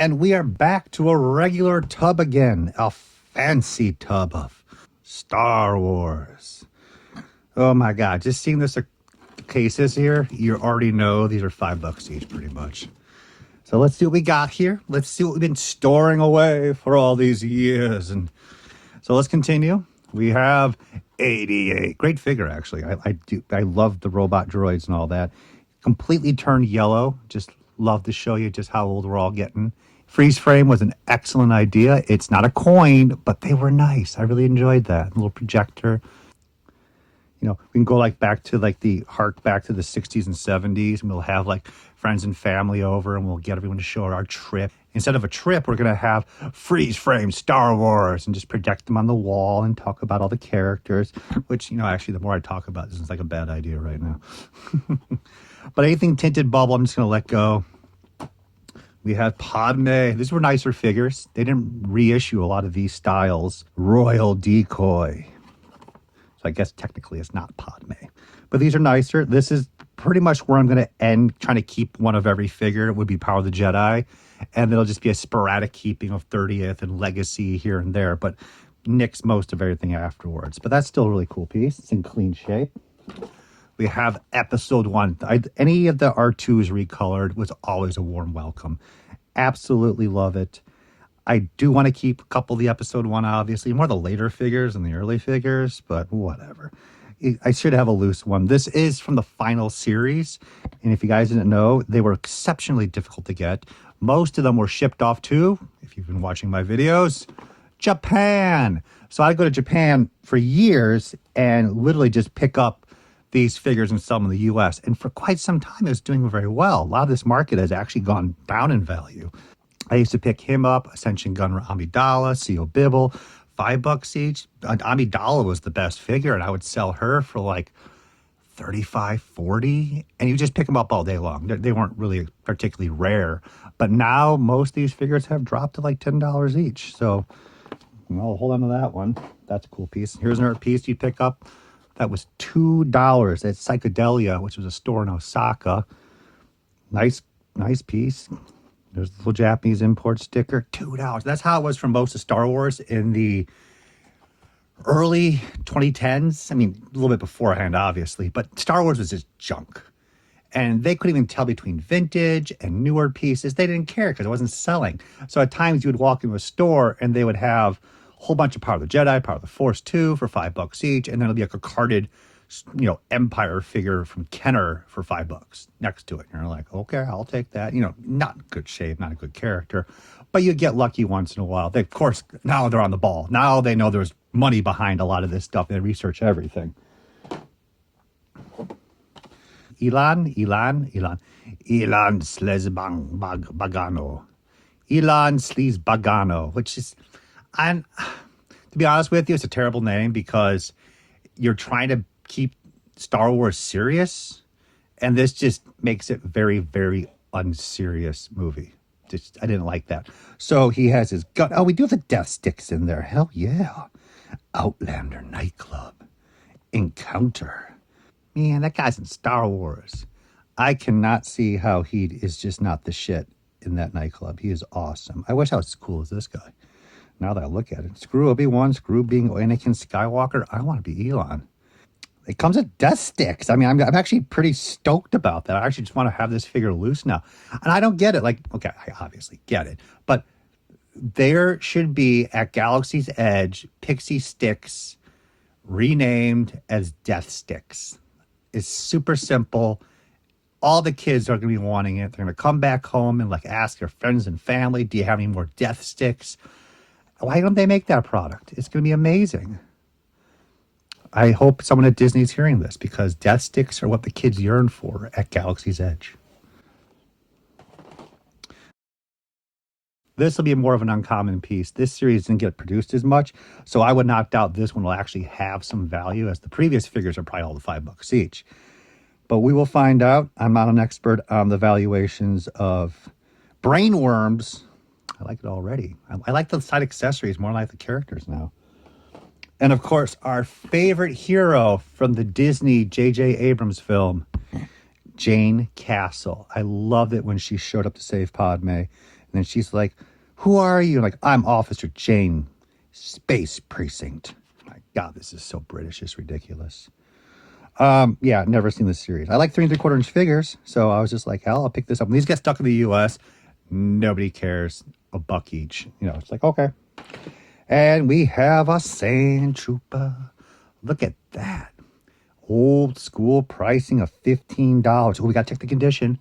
And we are back to a regular tub again, a fancy tub of Star Wars. Oh my God, just seeing this cases here, you already know these are $5 each pretty much. So let's see what we got here. Let's see what we've been storing away for all these years. And so let's continue. We have 88. Great figure, actually. I love the robot droids and all that. Completely turned yellow. Just love to show you just how old we're all getting. Freeze frame was an excellent idea. It's not a coin, but they were nice. I really enjoyed that. A little projector. You know, we can go back to the back to the 60s and 70s, and we'll have friends and family over, and we'll get everyone to show our trip. Instead of a trip, we're going to have freeze frame Star Wars and just project them on the wall and talk about all the characters, which, actually, the more I talk about this, it's like a bad idea right now. But anything tinted bubble, I'm just going to let go. We have Padme. These were nicer figures. They didn't reissue a lot of these styles. Royal Decoy. So I guess technically it's not Padme. But these are nicer. This is pretty much where I'm going to end, trying to keep one of every figure. It would be Power of the Jedi. And it'll just be a sporadic keeping of 30th and Legacy here and there. But nix most of everything afterwards. But that's still a really cool piece. It's in clean shape. We have Episode 1. Any of the R2s recolored was always a warm welcome. Absolutely love it. I do want to keep a couple of the Episode 1, obviously. More the later figures than the early figures, but whatever. I should have a loose one. This is from the final series. And if you guys didn't know, they were exceptionally difficult to get. Most of them were shipped off to, if you've been watching my videos, Japan. So I'd go to Japan for years and literally just pick up these figures and sell them in the U.S. And for quite some time, it was doing very well. A lot of this market has actually gone down in value. I used to pick him up, Ascension Gunner Amidala, C.O. Bibble, $5 each. Amidala was the best figure, and I would sell her for $35, $40, and you just pick them up all day long. They weren't really particularly rare. But now most of these figures have dropped to $10 each. So I'll hold on to that one. That's a cool piece. Here's another piece you pick up. That was $2 at Psychedelia, which was a store in Osaka. Nice piece. There's the little Japanese import sticker. $2. That's how it was for most of Star Wars in the early 2010s. I mean, a little bit beforehand, obviously. But Star Wars was just junk. And they couldn't even tell between vintage and newer pieces. They didn't care because it wasn't selling. So at times you would walk into a store and they would have a whole bunch of Power of the Jedi, Power of the Force 2 for $5 each. And then it'll be a carded, Empire figure from Kenner for $5 next to it. And you're like, okay, I'll take that. Not in good shape, not a good character. But you get lucky once in a while. Of course, now they're on the ball. Now they know there's money behind a lot of this stuff. They research everything. Ilan Slezbagano. Ilan Slezbagano, which is, and to be honest with you, it's a terrible name because you're trying to keep Star Wars serious, and this just makes it very, very unserious movie. I didn't like that. So he has his gun. Oh, we do have the death sticks in there. Hell yeah. Outlander nightclub. Encounter. Man, that guy's in Star Wars. I cannot see how he is just not the shit in that nightclub. He is awesome. I wish I was as cool as this guy. Now that I look at it. Screw Obi-Wan, screw being Anakin Skywalker. I want to be Elon. It comes with death sticks. I mean, I'm actually pretty stoked about that. I actually just want to have this figure loose now. And I don't get it. Okay, I obviously get it. But there should be, at Galaxy's Edge, Pixie Sticks renamed as Death Sticks. It's super simple. All the kids are going to be wanting it. They're going to come back home and ask their friends and family, do you have any more Death Sticks? Why don't they make that product? It's going to be amazing. I hope someone at Disney's hearing this because Death Sticks are what the kids yearn for at Galaxy's Edge. This will be more of an uncommon piece. This series didn't get produced as much, so I would not doubt this one will actually have some value, as the previous figures are probably all the $5 each. But we will find out. I'm not an expert on the valuations of brainworms. I like it already. I like the side accessories more than I like the characters now. And of course, our favorite hero from the Disney J.J. Abrams film, Jane Castle. I loved it when she showed up to save Padme. And then she's like, who are you? I'm like, I'm Officer Jane, Space Precinct. My God, this is so British. It's ridiculous. Yeah, never seen this series. I like 3¾ inch figures, so I was just like, hell, I'll pick this up. When these get stuck in the U.S., nobody cares. $1 each. You know, it's like, okay. And we have a Sand Trooper. Look at that. Old school pricing of $15. Oh, we got to check the condition.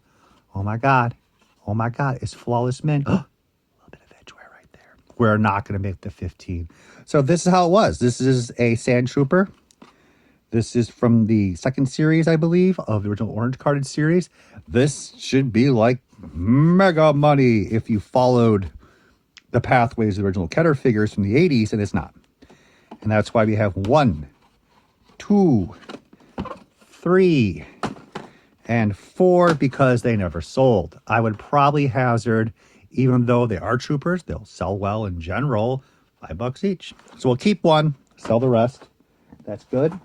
Oh my God. Oh my God. It's flawless mint. A little bit of edge wear right there. We're not going to make the 15. So this is how it was. This is a Sand Trooper. This is from the second series, I believe, of the original orange carded series. This should be like mega money if you followed the pathways of the original Keter figures from the 80s, and it's not. And that's why we have 1, 2, 3, and 4 because they never sold. I would probably hazard, even though they are troopers, they'll sell well in general, $5 each. So we'll keep 1, sell the rest. That's good.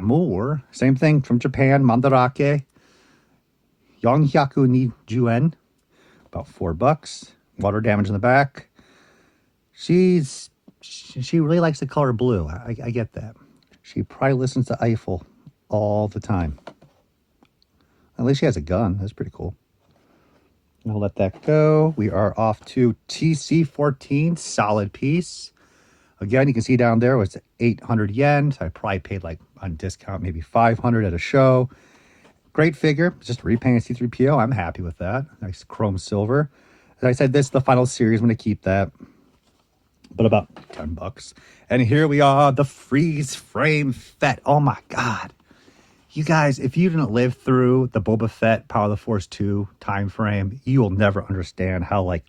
More. Same thing from Japan, Mandarake. Yonghyaku ni Juen. About $4. Water damage in the back. She really likes the color blue. I get that. She probably listens to Eiffel all the time. At least she has a gun. That's pretty cool. I'll let that go. We are off to TC14, solid piece. Again, you can see down there was 800 yen. So I probably paid like on discount, maybe 500 at a show. Great figure. Just repainting C3PO. I'm happy with that. Nice chrome silver. As I said, this is the final series. I'm going to keep that. But about $10. And here we are, the freeze frame Fett. Oh my God. You guys, if you didn't live through the Boba Fett Power of the Force 2 time frame, you will never understand how, like,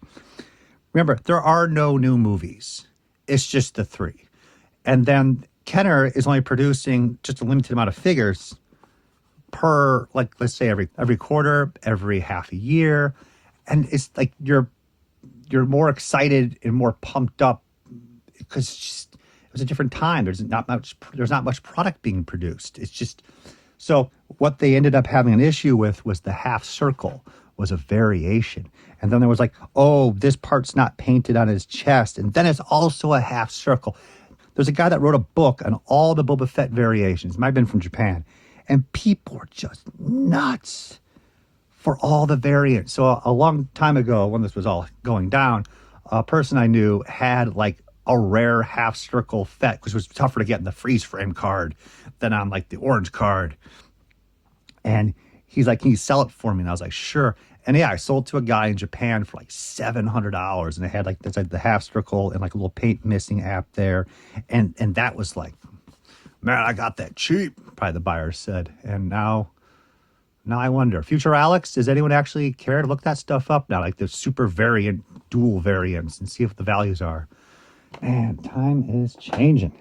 remember, there are no new movies. It's just the 3. And then Kenner is only producing just a limited amount of figures per, like, let's say every quarter, every half a year. And it's like you're more excited and more pumped up because it was a different time. There's not much product being produced. It's just, so what they ended up having an issue with was the half circle was a variation. And then there was like, oh, this part's not painted on his chest. And then it's also a half circle. There's a guy that wrote a book on all the Boba Fett variations. It might have been from Japan. And people were just nuts for all the variants. So a long time ago, when this was all going down, a person I knew had like a rare half circle Fett, because it was tougher to get in the freeze frame card than on like the orange card. And he's like, can you sell it for me? And I was like, sure. And yeah, I sold to a guy in Japan for like $700. And it had like the half circle and like a little paint missing app there. And that was like, man, I got that cheap, probably the buyer said. And now I wonder, future Alex, does anyone actually care to look that stuff up now? Like the super variant, dual variants, and see if the values are. Man, time is changing.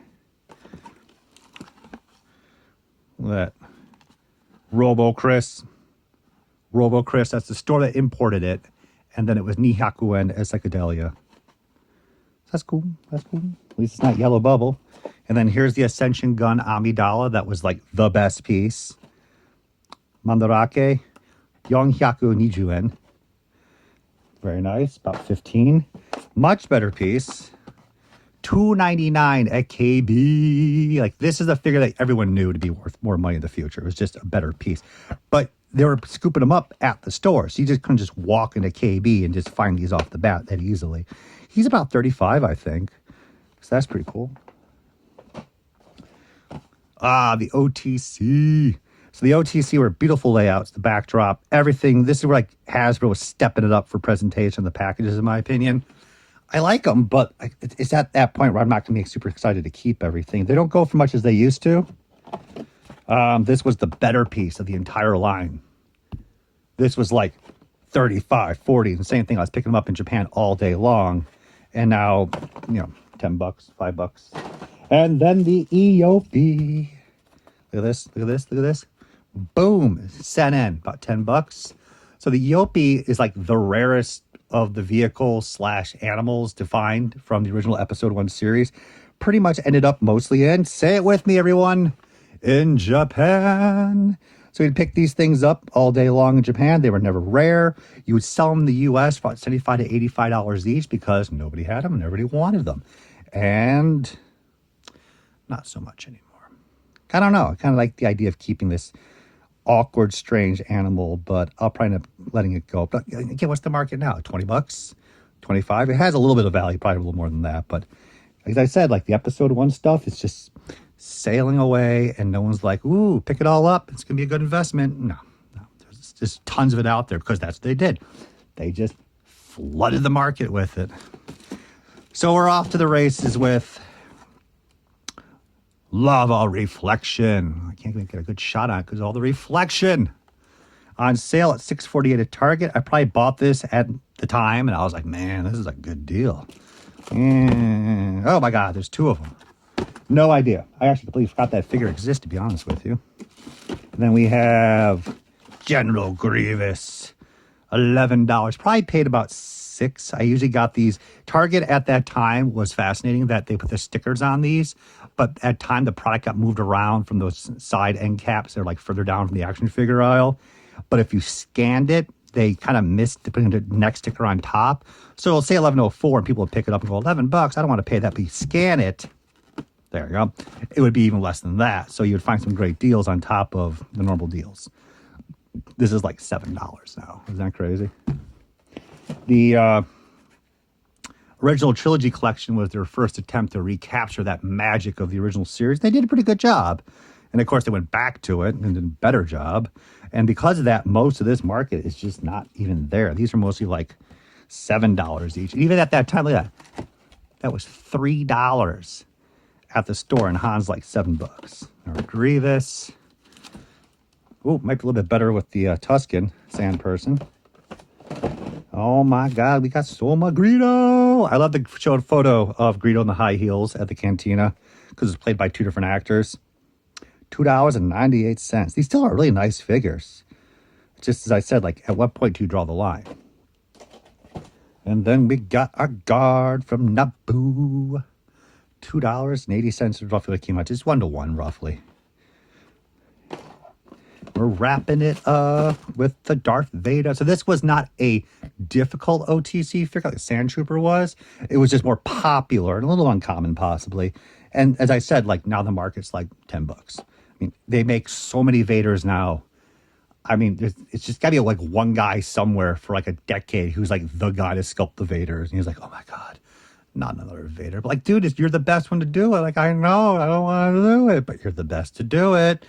Look at that. Robo Chris, that's the store that imported it. And then it was Nihakuen as Psychedelia. That's cool. At least it's not Yellow Bubble. And then here's the Ascension Gun Amidala. That was like the best piece. Mandarake, Yonghyaku Nijuen. Very nice, about 15. Much better piece. $2.99 at KB. Like, this is a figure that everyone knew to be worth more money in the future. It was just a better piece. But they were scooping them up at the store. So you just couldn't just walk into KB and just find these off the bat that easily. He's about 35, I think. So that's pretty cool. The OTC. So the OTC were beautiful layouts, the backdrop, everything. This is where like Hasbro was stepping it up for presentation of the packages, in my opinion. I like them, but it's at that point where I'm not going to be super excited to keep everything. They don't go for much as they used to. This was the better piece of the entire line. This was like 35, 40. The same thing. I was picking them up in Japan all day long. And now, $10, $5. And then the EOP. Look at this. Boom. Senen, about $10. So the EOP is like the rarest of the vehicle/animals defined from the original episode 1 series. Pretty much ended up mostly in, say it with me everyone, in Japan. So we'd pick these things up all day long in Japan. They were never rare. You would sell them in the U.S. for about $75 to $85 each because nobody had them and everybody wanted them. And not so much anymore. I don't know. I kind of like the idea of keeping this awkward, strange animal, but I'll probably end up letting it go. But again, what's the market now? 20 bucks? 25? It has a little bit of value, probably a little more than that. But as I said, like the episode 1 stuff is just sailing away and no one's like, ooh, pick it all up. It's going to be a good investment. No. There's just tons of it out there because that's what they did. They just flooded the market with it. So we're off to the races with Lava Reflection. I can't even get a good shot on it because of all the reflection. On sale at $6.48 at Target. I probably bought this at the time and I was like, man, this is a good deal. And, oh my God, there's 2 of them. No idea. I actually completely forgot that figure exists, to be honest with you. And then we have General Grievous. $11. Probably paid about $6. I usually got these. Target at that time was fascinating that they put the stickers on these. But at time, the product got moved around from those side end caps. They're like further down from the action figure aisle. But if you scanned it, they kind of missed putting the next sticker on top. So it'll say 1104 and people will pick it up and go, $11. I don't want to pay that. But you scan it. There you go. It would be even less than that. So you would find some great deals on top of the normal deals. This is like $7 now. Isn't that crazy? The original Trilogy collection was their first attempt to recapture that magic of the original series. They did a pretty good job. And of course, they went back to it and did a better job. And because of that, most of this market is just not even there. These are mostly like $7 each. And even at that time, look at that. That was $3 at the store, and Han's like $7. Or Grievous. Oh, might be a little bit better with the Tuscan sand person. Oh my God, we got so much Greedo. I love the showed photo of Greedo in the high heels at the cantina because it's played by 2 different actors. $2.98. These still are really nice figures. Just as I said, like at what point do you draw the line? And then we got our guard from Naboo. $2.80 is roughly what came out. Just 1-to-1 roughly. We're wrapping it up with the Darth Vader. So this was not a difficult OTC figure like the Sand Trooper was. It was just more popular and a little uncommon possibly. And as I said, like now the market's like $10. I mean, they make so many Vaders now. I mean, it's just got to be like one guy somewhere for like a decade who's like the guy to sculpt the Vaders. And he's like, oh my God, not another Vader. But like, dude, you're the best one to do it. Like, I know, I don't want to do it, but you're the best to do it.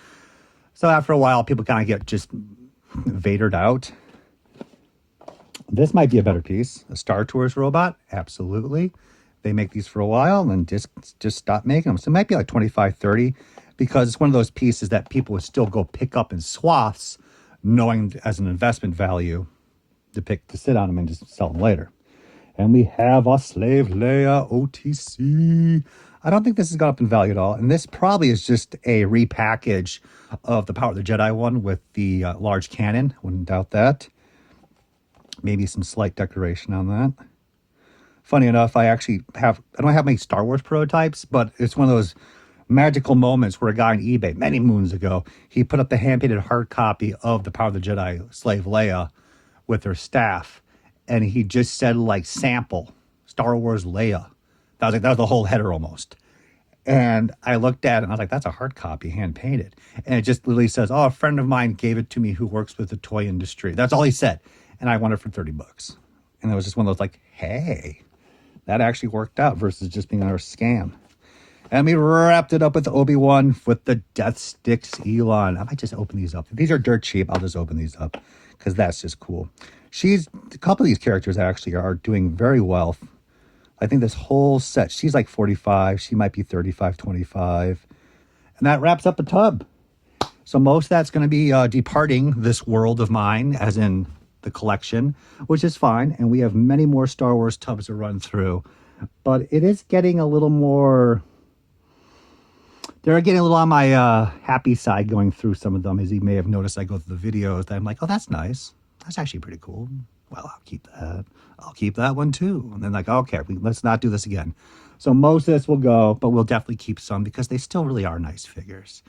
So after a while, people kind of get just Vadered out. This might be a better piece. A Star Tours robot, absolutely. They make these for a while and just stop making them. So it might be like 25, 30 because it's one of those pieces that people would still go pick up in swaths knowing as an investment value to sit on them and just sell them later. And we have a Slave Leia OTC. I don't think this has gone up in value at all. And this probably is just a repackage of the Power of the Jedi one with the large cannon. Wouldn't doubt that. Maybe some slight decoration on that. Funny enough, I don't have many Star Wars prototypes, but it's one of those magical moments where a guy on eBay many moons ago, he put up the hand-painted hard copy of the Power of the Jedi Slave Leia with her staff. And he just said like sample Star Wars Leia. That was the whole header almost. And I looked at it and I was like, that's a hard copy, hand painted. And it just literally says, oh, a friend of mine gave it to me who works with the toy industry. That's all he said. And I won it for $30. And it was just one of those like, hey, that actually worked out versus just being another scam. And we wrapped it up with Obi-Wan with the Death Sticks Elon. I might just open these up. If these are dirt cheap, I'll just open these up because that's just cool. A couple of these characters actually are doing very well. I think this whole set, she's like 45. She might be 35, 25. And that wraps up a tub. So most of that's going to be departing this world of mine, as in the collection, which is fine. And we have many more Star Wars tubs to run through. But it is getting a little more... They're getting a little on my happy side going through some of them. As you may have noticed, I go through the videos that I'm like, oh, that's nice. That's actually pretty cool. Well, I'll keep that. I'll keep that one too. And then like, okay, let's not do this again. So most of this will go, but we'll definitely keep some because they still really are nice figures.